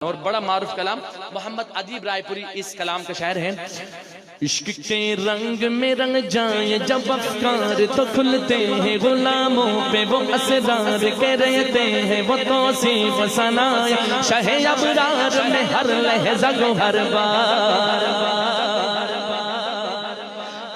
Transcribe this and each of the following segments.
और बड़ा मारूफ कलाम मोहम्मद अदीब रायपुरी इस कलाम का शायर है। इश्क के रंग में रंग जाए जब अफकार तो खुलते हैं गुलामों पे वो असरार के रहते हैं वो तौसीफ सनाया शाहे अबरार में हर लहजा को हर बार।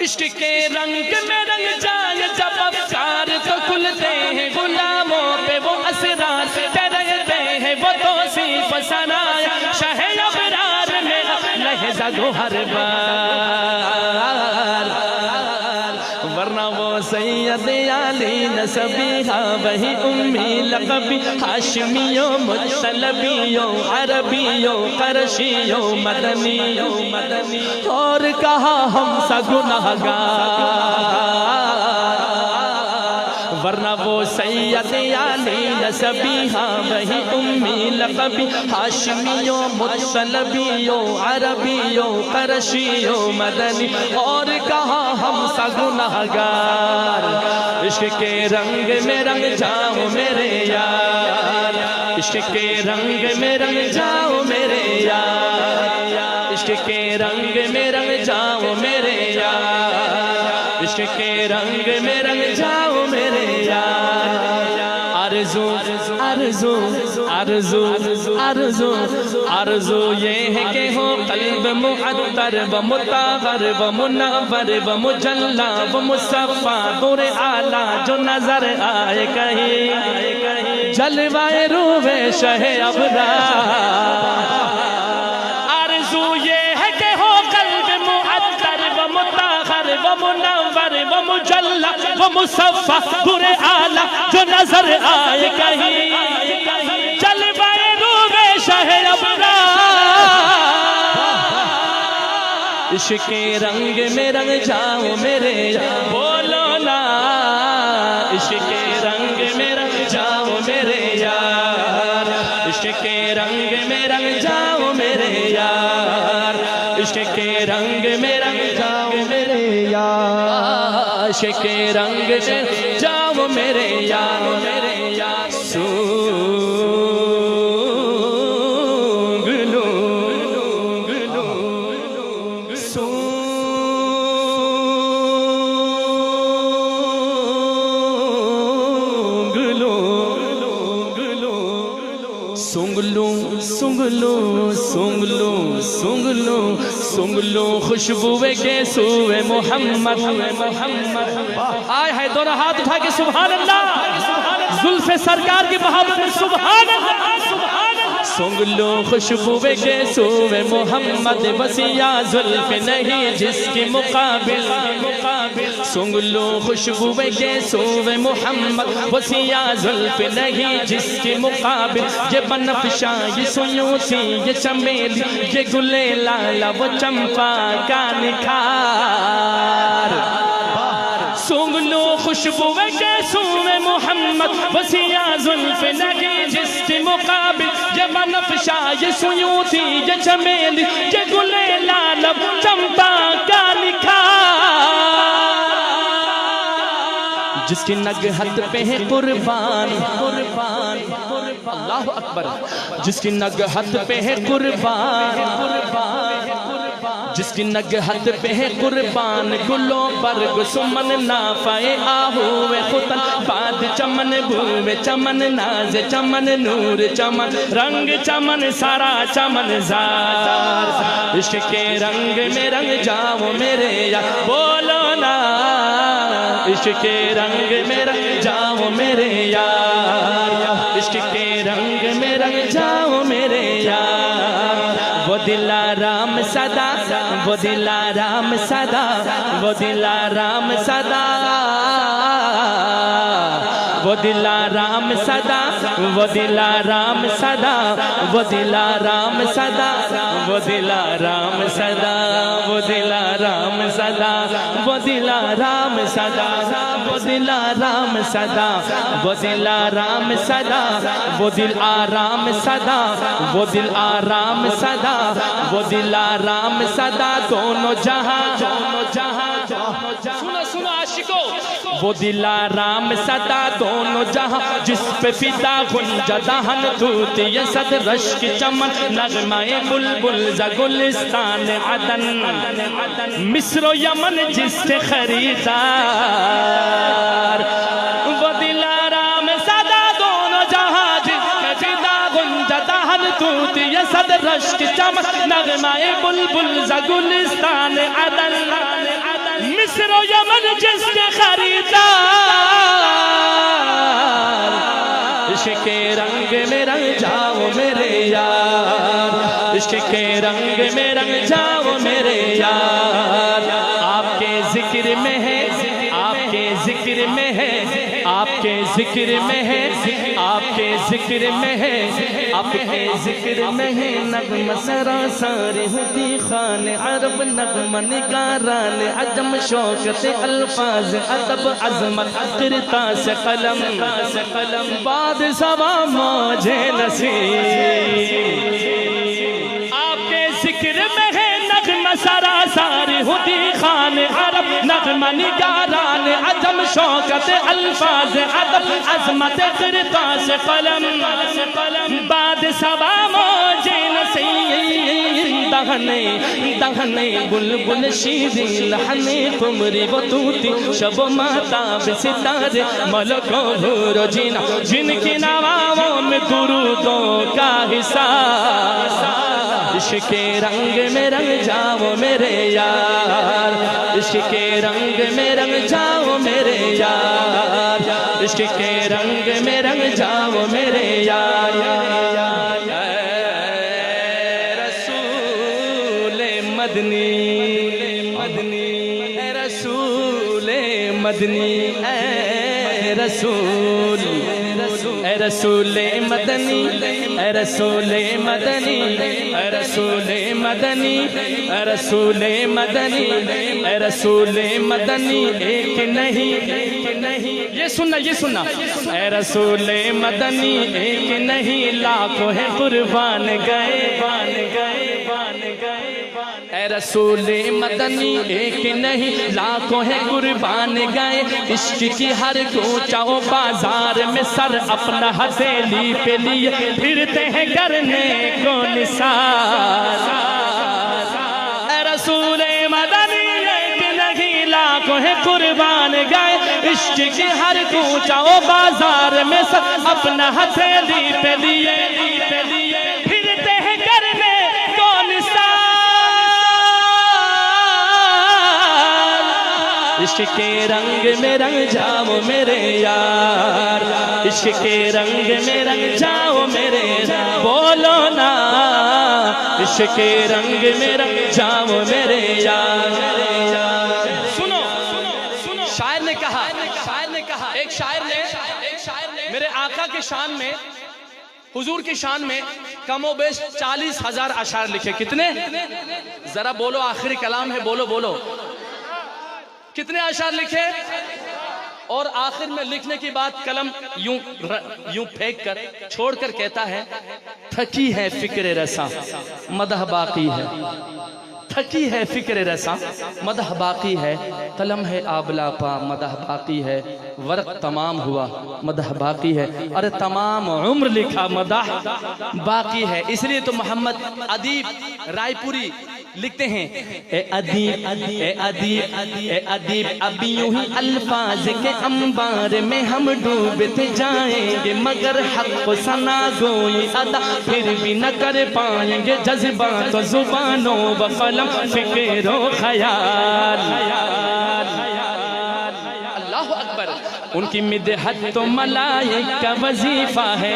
इश्क के रंग में रंग जाए जब अफकार तो खुलते हैं गुलामों पे वो असरार के रहते हैं वो तौसीफ सनाया शाहे अबरार में लहजा को हर बार। वरना वो सैयद आली नसबीहा वही उम्मी लक़बी हाशमियो मुत्तलबियो अरबियो क़रशियो मदनियो और कहा हम सा गुनहगार। वरना वो सैयद आली नसबीहा वही उम्मी लक़बी हाशमियो मुत्तलबियो अरबियो क़रशियो मदनी और कहा हम सा गुनहगार। इश्क के रंग में रंग जाओ मेरे यार, इश्क के रंग में रंग जाओ मेरे यार, इश्क के रंग में रंग जाओ मेरे यार, इश्क के रंग में रंग जाओ मेरे यार। आरज़ू आरज़ू आरज़ू आरज़ू आरज़ू ये है कि हो क़ल्ब मुअत्तर व मुताहर व मुनव्वर व मुजल्ला व मुसफ़्फ़ा दूर आला जो नजर आए कहीं जलवाए रूहे शहे अबरार। आरज़ू ये है कि हो क़ल्ब मुअत्तर व मुताहर व मुनव्वर व मुजल्ला व मुसफ़्फ़ा दूर आला जो नजर आए कहीं जलवाए रूहे शहे अबरार। इश्क़ के रंग में रंग जाओ मेरे बोलो ना, इश्क़ के रंग में रंग जाओ मेरे यार, इश्क़ के रंग में रंग जाओ मेरे यार, इश्क़ के रंग में रंग जाओ मेरे यार, इश्क़ के रंग में जाओ मेरे यार मेरे यार। सुंगलू खुशबुए के सूए मोहम्मद आए है दोनों हाथ उठा के सुभान अल्लाह जुल्फ़े सरकार की मोहब्बत में सुभान अल्लाह। सुंगलू खुशबुए के सूए मोहम्मद बसिया जुल्फ़ नहीं जिसकी मुकाबिल। सुंगलू खुशबुए के सूए मोहम्मद बसिया जुल्फ़ नहीं जिसकी मुकाबिल। ये बनफ़शा ये सुयूसी ये चमेली ये गुले लाला वो चंपा का निखार। सुंगलू खुशबुए के सूए मोहम्मद बसिया जुल्फ़ नहीं जिसकी मुकाबिल। ये बनफ़शा ये सुयूसी ये चमेली ये गुले लाला वो चंपा का निखार। जिसकी नगहत पे है कुर्बान कुर्बान अल्लाह अकबर, जिसकी नगहत पे है कुर्बान जिसकी नगहत पे है कुर्बान गुलों पर गुसुमन नाफ़े आहूए खुतन बाद चमन भूवे चमन नाज चमन नूर चमन रंग चमन सारा चमन जार। इश्क़ के रंग में रंग जाओ मेरे यार बोलो ना, इश्क़ के रंग में रंग जाओ मेरे यार, इश्क़ के रंग में रंग जाओ मेरे यार। वो दिलाराम सदा वो दिलाराम सदा वो दिलाराम सदा वो दिलाराम सदा वो दिलाराम सदा वो दिलाराम सदा वो दिलाराम सदा वो दिलाराम सदा वो दिलाराम सदा वो दिलाराम सदा वो दिलाराम सदा वो दिल आराम सदा वो दिल आराम सदा वो दिलाराम सदा दोनों जहां सुनो सुनो आशिको वो दिलाराम सदा दोनों जहां जिस पे फिदा गुंजा दहन दूती ये सद रश्क चमन नगमाए बुलबुल गुलिस्तान अदन मिस्र यमन जिससे खरीदार वो दिलाराम सदा दोनों जहां जिस पे फिदा गुंजा दहन दूती ये सद रश्क चमन नगमाए बुलबुल गुलिस्तान अदन मिस्र यमन जिससे खरीदार इश्क के रंग में रंग जाओ मेरे यार इश्क के रंग में रंग जाओ मेरे यार आपके जिक्र में है आपके जिक्र में है आपके जिक्र में है आपके जिक्र में है आपके जिक्र में है नगमा सरासर होती खान अरब नगमा निगारान अजम शौकत अल्फाज अदब अजमत किरता से कलम बाद सवा मौजे नसीब आपके जिक्र में है नगमा सरासर होती खान अरब नगमा निगारान अजम शौकत अल्फाज अदब अजमत किरता से कलम बाद सवा मौजे नसीब दहने दहने बुलबुल शीरी लहने कुमरी बतूती शब माताब सितारे मलको हूरो जीना जिनकी नवाओं में दुरूदों का हिसाब इश्क के रंग में रंग जाओ मेरे यार इश्क के रंग में रंग जाओ मेरे यार इश्क के रंग में रंग जाओ मेरे यार मदनी मदनी रसूल मदनी रसूल रसूल मदनी रसूल मदनी रसूल मदनी रसूल मदनी रसूल मदनी एक नहीं ये सुनना रसूल मदनी एक नहीं लाखों है कुर्बान गए रसूल मदनी एक नहीं लाखों है कुर्बान गए इश्क की हर कोचाओ बाजार में सर अपना हथेली पे लिए फिरते हैं करने को निसार रसूल मदनी एक नहीं लाखों है कुर्बान गए इश्क की हर कोचाओ बाजार में सर अपना हथेली पे लिए फिरते हैं करने को निसार इश्क के रंग में रंग जाओ मेरे यार इश्क के रंग में रंग जाओ मेरे बोलो ना इश्क के रंग में रंग जाओ मेरे यार सुनो शायर ने कहा एक शायर ने मेरे आका के शान में हुजूर की शान में कमोबेश 40,000 अशार लिखे कितने जरा बोलो आखिरी कलाम है बोलो कितने अशार लिखे और आखिर में लिखने की बात कलम यूं फेंक कर छोड़कर कहता है थकी है फिक्र रसा मदह बाकी है थकी है फिक्र रसा मदह बाकी है कलम है आबला पा मदह बाकी है वर्क तमाम हुआ मदह बाकी है अरे तमाम उम्र लिखा मदह बाकी है इसलिए तो मोहम्मद अदीब रायपुरी लिखते हैं ए अदीब अभी यूं ही अल्फाज के अंबार में हम डूबते जाएंगे मगर हक सना गोई अदा फिर भी न कर पाएंगे जज्बात तो जुबानों व कलम फिक्र ख्याल अल्लाह अकबर उनकी मिदहत तो मलाइक का वजीफा है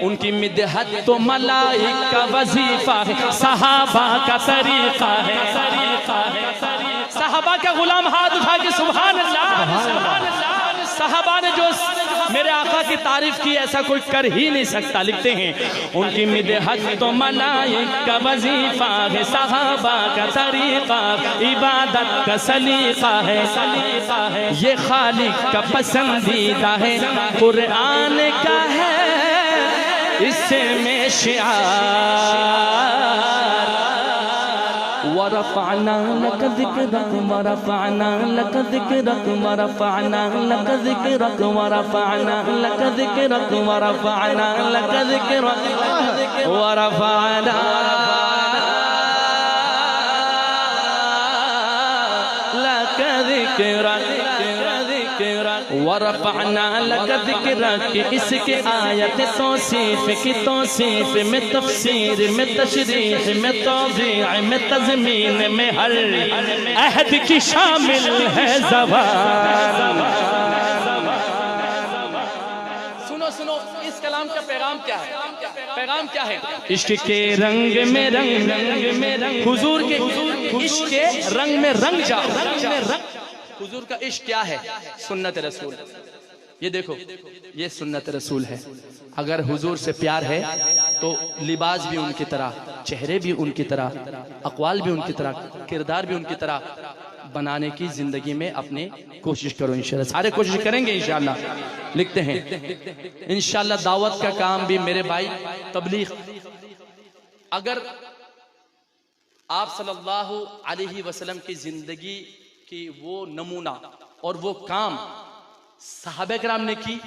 उनकी मिदहत तो मलाइक का वजीफा है सहाबा का तरीका है सहाबा का गुलाम हाथ उठा के सुभान अल्लाह सहाबा ने जो मेरे आका की तारीफ की ऐसा कोई कर ही नहीं सकता लिखते हैं उनकी मिदहत तो मलाइक का वजीफा है सहाबा का तरीका इबादत का सलीका है ये खालिक का पसंदीदा है कुरान का है इससे में शिआर वरफ़अना लक ज़िक्रक वरफ़अना लक ज़िक्रक वरफ़अना लक ज़िक्रक वरफ़अना लक ज़िक्रक वरफ़अना लक ज़िक्रक वरफ़अना लक ज़िक्रक वरफ़अना लक ज़िक्रक। इसके आयत तौसीफ़ की तौसीफ़ में, तफ़सीर में, तशरीह में, तौज़ीअ में, तज़मीन में हर अहद की शामिल है ज़बान। सुनो सुनो, इस कलाम का पैगाम क्या है? पैगाम क्या है? इश्क के रंग में रंग में रंग, हुजूर के इश्क के रंग में रंग जाओ। हुजूर का इश्क क्या है? सुन्नत रसूल। ये देखो, ये सुन्नत रसूल है। अगर हुजूर से प्यार है तो लिबास भी उनकी तरह, चेहरे भी उनकी तरह, अक़वाल भी उनकी तरह, किरदार भी उनकी तरह बनाने की जिंदगी में अपने कोशिश करो। इंशाल्लाह सारे कोशिश करेंगे इंशाल्लाह। लिखते हैं इंशाल्लाह दावत का काम भी मेरे भाई, तबलीग। अगर आप सल्लल्लाहु अलैहि वसल्लम की जिंदगी कि वो नमूना और वो काम सहाबा किराम ने की,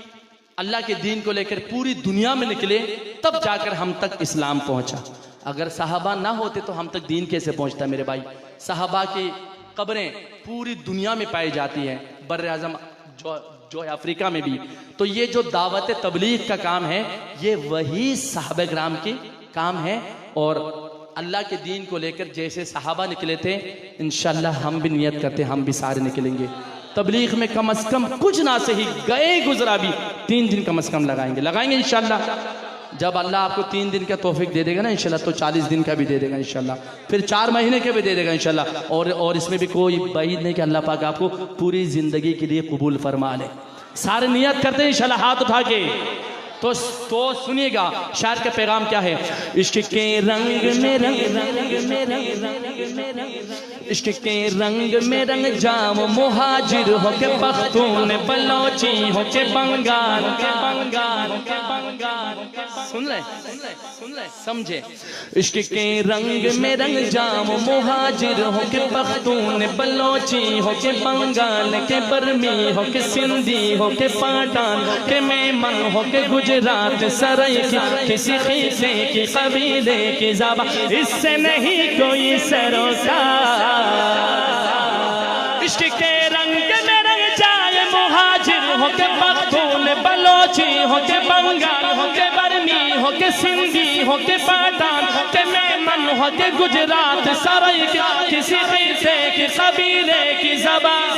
अल्लाह के दीन को लेकर पूरी दुनिया में निकले, तब जाकर हम तक इस्लाम पहुंचा। अगर सहाबा ना होते तो हम तक दीन कैसे पहुंचता मेरे भाई? सहाबा की कब्रें पूरी दुनिया में पाई जाती हैं, बर्र आज़म जो है अफ्रीका में भी। तो ये जो दावत तबलीग का काम है, ये वही सहाबा किराम के काम है। और अल्लाह के दीन को लेकर जैसे सहाबा निकले थे, इंशाल्लाह हम भी नियत करते, हम भी सारे निकलेंगे। तबलीग में कम से कम कुछ ना सही गए गुजरा भी 3 दिन कम से कम लगाएंगे इंशाल्लाह। जब अल्लाह आपको 3 दिन का तौफीक दे देगा ना इंशाल्लाह, तो 40 दिन का भी दे देगा इंशाल्लाह, फिर 4 महीने के भी दे देगा इंशाल्लाह। और इसमें भी कोई बाइद नहीं कि अल्लाह पाक आपको पूरी जिंदगी के लिए कबूल फरमा ले। सारे नियत करते हैं इंशाल्लाह हाथ उठा के। तो सुनिएगा शायर का पैगाम क्या है। इश्क के रंग में रंग इश्क के रंग में रंग जाम, मुहाजिर हो के पख्तून, बलोची हो के बंगाल। सुन रहे समझे? इश्क के रंग में रंग जाम, मुहाजिर हो के पख्तून, बलोची हो के बंगाल के, बर्मी हो के सिंधी हो के पाठान के, मेमन हो के गुजरात सराय की, किसी खीसे की कबीले की ज़बान, इससे नहीं कोई सरोकार। इश्क के रंग में रंग जाए, मुहाजिर हो के पख्तून, बलोची हो के बंगाल हो के, बर्मी हो के सिंधी हो के पाठान के, मेमन हो के गुजरात सराय की, किसी खीसे की कबीले की ज़बान,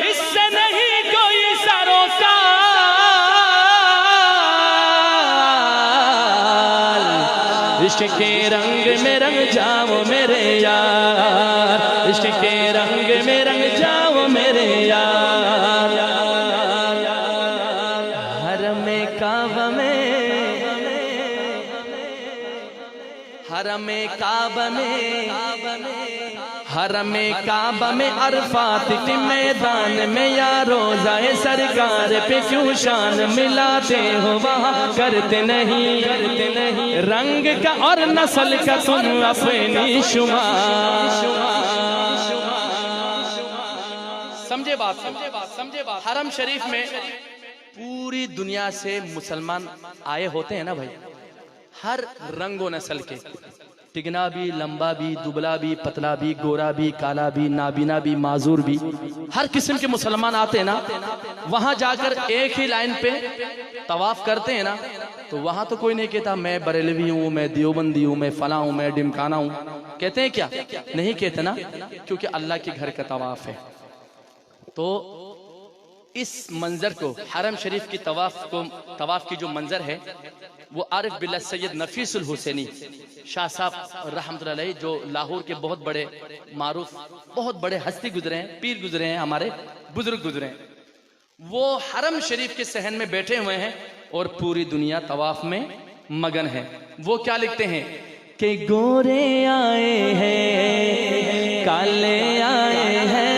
इससे नहीं कोई सरोकार। इश्क के रंग में रंग जाओ मेरे यार, इश्क के रंग में रंग जाओ मेरे यार। हरमे काबा में, हरमे काबा में, हरमे काबा में, अरफात के मैदान में, या रोज़ाए सरकार पे क्यों शान मिलाते हो वहाँ करते नहीं रंग का और नस्ल का तुम अपनी शुमार। समझे बात? हरम शरीफ में पूरी दुनिया से मुसलमान आए होते हैं ना भाई, हर रंग व नस्ल के, तिगना भी, लंबा भी, दुबला भी, पतला भी, गोरा भी, काला भी, नाबीना भी, माजूर भी, हर किस्म के मुसलमान आते हैं ना। वहां जाकर एक ही लाइन पे तवाफ करते हैं ना, तो वहां तो कोई नहीं कहता मैं बरेलवी हूँ, मैं देवबंदी हूँ, मैं फला हूँ, मैं डिमकाना हूँ। कहते हैं क्या? नहीं कहते ना, क्योंकि अल्लाह के घर का तवाफ है। तो इस मंजर को, हरम शरीफ की तवाफ की जो मंजर है, वो आरिफ बिल्ला सैयद नफीसुल हुसैनी शाह साहब रहमतुल्लाह अलैह, जो लाहौर के बहुत बड़े मारूफ, बहुत बड़े हस्ती गुजरे हैं, पीर गुजरे हैं, हमारे बुजुर्ग गुजरे हैं, वो हरम शरीफ के सहन में बैठे हुए हैं और पूरी दुनिया तवाफ में मगन है। वो क्या लिखते हैं कि गोरे आए हैं, काले आए हैं,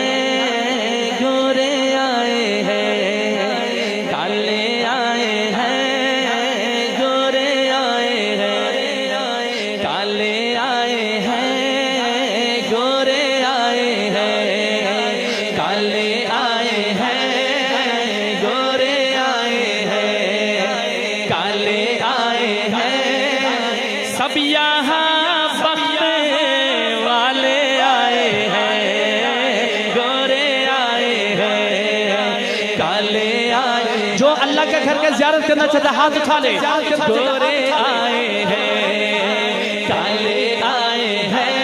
गोरे आए हैं, काले आए हैं, गोरे आए हैं, काले आए हैं, सब यहाँ वक्त वाले आए हैं, गोरे आए हैं, काले आए। जो अल्लाह के घर के ज़ियारत करना चाहता हाथ उठा ले। गोरे आए हैं, काले आए हैं,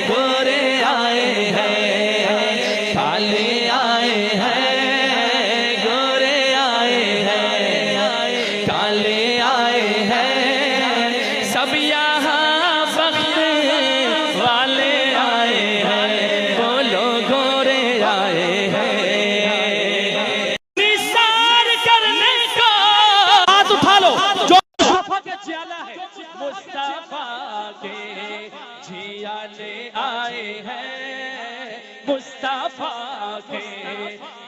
गोरे आए हैं, काले आए हैं, गोरे आए हैं, काले आए हैं, सब यहाँ वक्त वाले आए हैं, बोलो गोरे आए हैं। निसार करने को हाथ उठा लो। जो मुस्तफा के जियाला है, मुस्तफा के जियाले आए हैं, मुस्तफा के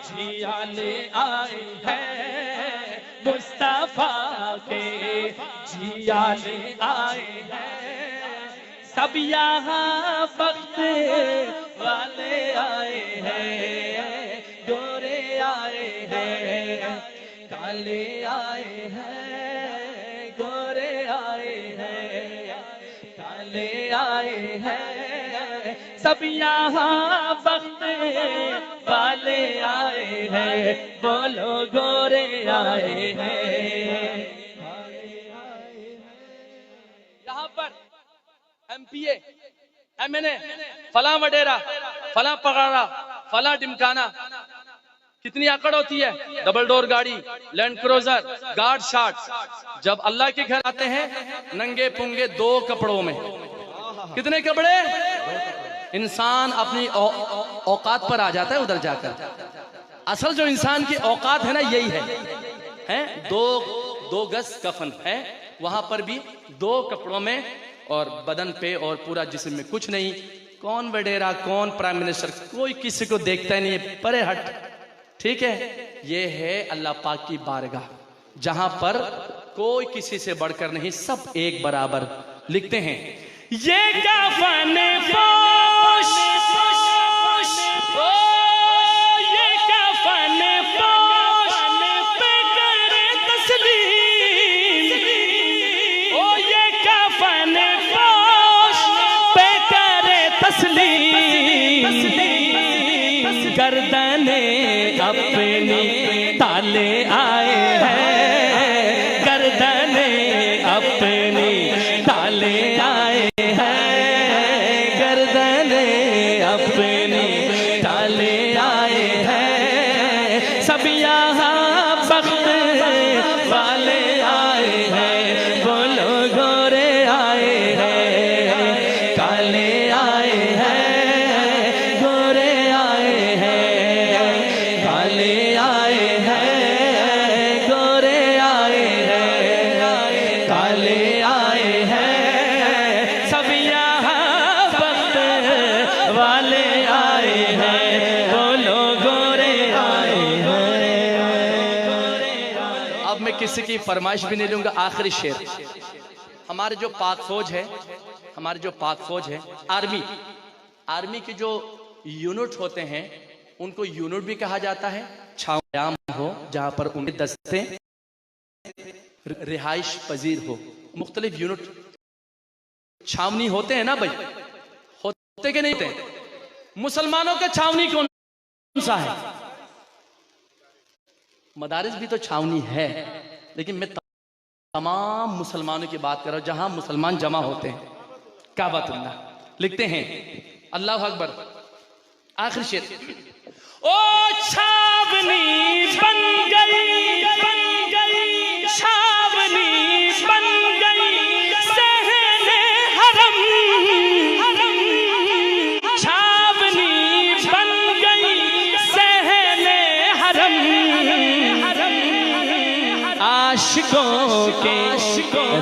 जियाले आए हैं, मुस्तफा के जियाले आए हैं, सब यहाँ वक्त वाले आए हैं, गोरे आए हैं, काले आए हैं, गोरे आए हैं, काले आए हैं, सब यहाँ वक्त वाले आए हैं, बोलो गोरे आए हैं। यहाँ पर MPA, MNA, फला वडेरा, फला पगाड़ा, फला डिमकाना, कितनी आकड़ होती है। डबल डोर गाड़ी, लैंड क्रूजर, गार्ड शार्ट। जब अल्लाह के घर आते हैं नंगे पुंगे 2 कपड़ों में। कितने कपड़े? इंसान अपनी औकात पर आ जाता है उधर जाकर। असल जो इंसान की औकात है ना यही है? दो गज कफन है, वहां पर भी 2 कपड़ों में और बदन पे और पूरा जिस्म में कुछ नहीं। कौन वडेरा, कौन प्राइम मिनिस्टर, कोई किसी को देखता ही नहीं है, परे हट। ठीक है, ये है अल्लाह पाक की बारगाह, जहां पर कोई किसी से बढ़कर नहीं, सब एक बराबर। लिखते हैं ये कफन पोश, ओ ये कफन पोश पे करे तस्लीम, ओ ये कफन पोश पे करे तस्लीम, गर्दने अपनी ताले आए हैं, गर्दने अपनी ताले आए हैं, गर्दने अपनी ताले आए हैं, सब यहाँ वक्त वाले आए हैं, बोलो गोरे आए हैं, काले आए हैं, गोरे आए हैं, काले आए हैं, गोरे आए हैं, काले आए हैं, सब यहाँ वक्त वाले आए हैं, बोलो गोरे आए हैं। अब मैं किसी की फरमाइश भी नहीं लूंगा। आखिरी शेर, हमारे जो पाक फौज है, हमारे जो पाक फौज है, आर्मी के जो यूनिट होते हैं उनको यूनिट भी कहा जाता है। छावनी हो जहां पर उनके दस्ते रिहाइश पजीर हो, मुख्तलिफ यूनिट छावनी होते हैं ना भाई, होते कि नहीं होते? मुसलमानों का छावनी कौन सा है? मदारिस भी तो छावनी है, लेकिन मैं तमाम मुसलमानों की बात कर रहा हूं जहां मुसलमान जमा होते हैं। काबतुल्लाह। लिखते हैं अल्लाह अकबर। आखिरी शेर, ओ छावनी बन गई, छावनी बन गई सहने हरम, छावनी बन गई सहने हरम, आशिकों के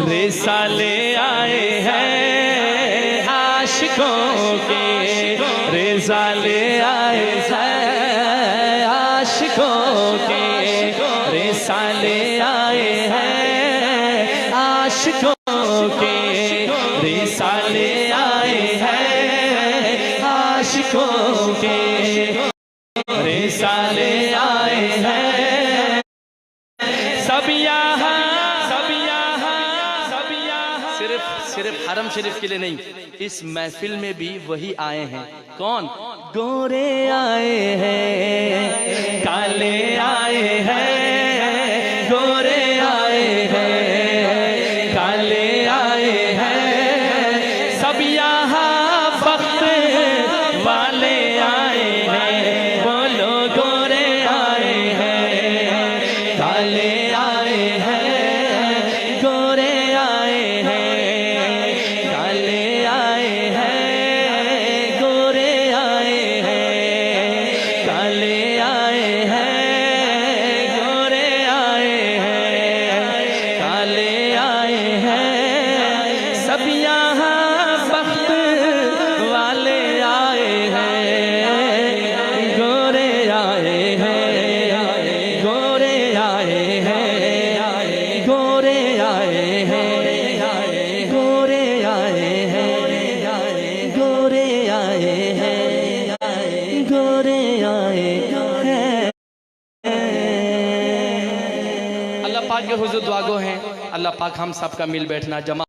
रिसाले आए हैं, आशिकों के रिसाले आए हैं, आशिकों के रिसाले आए हैं, आशिकों के रिसाले आए हैं, आशिकों के रिसाले आए हैं, सब यहाँ सिर्फ हरम शरीफ के लिए नहीं, इस महफिल में भी वही आए हैं। कौन? गोरे आए हैं, काले आए हैं, गोरे आए हैं, काले आए हैं, सब यहाँ वक्त वाले आए हैं। बोलो गोरे आए हैं, काले आए हैं, गोरे आए हैं, काले आए हैं, गोरे आए हैं, काले आए हैं, गोरे आए हैं, काले आए हैं, सब यहाँ वक्त वाले आए हैं। गोरे आए हैं, गोरे आए हैं, गोरे आए हैं, गोरे आए हैं, गोरे आए हैं, गोरे आए हैं। अल्लाह पाक के हुजूर दुआ गो हैं। अल्लाह पाक हम सबका मिल बैठना जमा